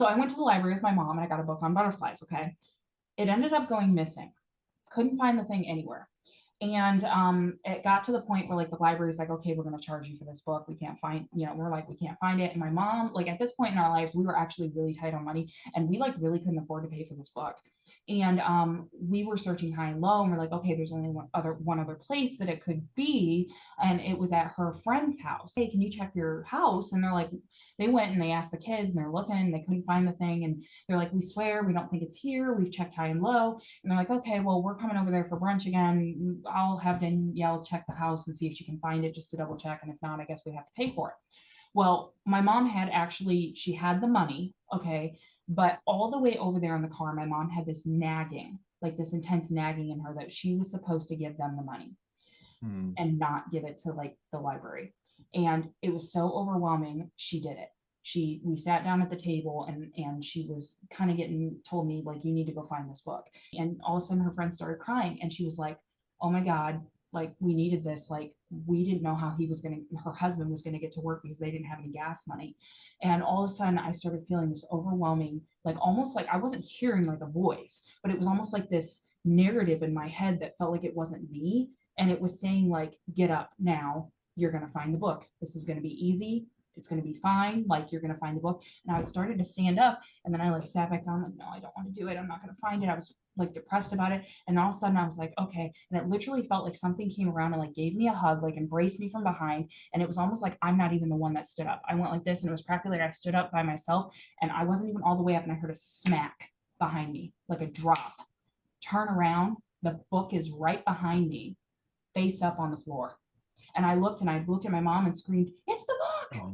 So I went to the library with my mom and I got a book on butterflies. Okay. It ended up going missing. Couldn't find the thing anywhere. And it got to the point where like the library's like, okay, we're going to charge you for this book. We can't find, we're like, we can't find it. And my mom, like at this point in our lives, we were actually really tight on money and we like really couldn't afford to pay for this book. And we were searching high and low and we're like, okay, there's only one other place that it could be. And it was at her friend's house. Hey, can you check your house? And they're like, they went and they asked the kids and they're looking and they couldn't find the thing. And they're like, we swear we don't think it's here. We've checked high and low. And they're like, okay, well, we're coming over there for brunch again. I'll have Danielle check the house and see if she can find it just to double check. And if not, I guess we have to pay for it. Well, my mom had actually, she had the money, okay, but all the way over there in the car, my mom had this nagging, like this intense nagging in her that she was supposed to give them the money Hmm. and not give it to like the library. And it was so overwhelming, she did it. We sat down at the table and she was kind of getting told me like you need to go find this book. And all of a sudden her friend started crying and she was like, "Oh my God, like we needed this. Like we didn't know how her husband was gonna get to work because they didn't have any gas money." And all of a sudden I started feeling this overwhelming, like almost like I wasn't hearing like a voice, but it was almost like this narrative in my head that felt like it wasn't me, and it was saying like, get up now, you're going to find the book, this is going to be easy, it's going to be fine, like you're going to find the book. And I started to stand up and then I like sat back down like, no, I don't want to do it, I'm not going to find it. I was like depressed about it. And all of a sudden I was like, okay. And it literally felt like something came around and like gave me a hug, like embraced me from behind. And it was almost like I'm not even the one that stood up. I went like this and it was practically like I stood up by myself and I wasn't even all the way up and I heard a smack behind me, like a drop. Turn around, the book is right behind me, face up on the floor. And I looked at my mom and screamed, "It's the book!" Oh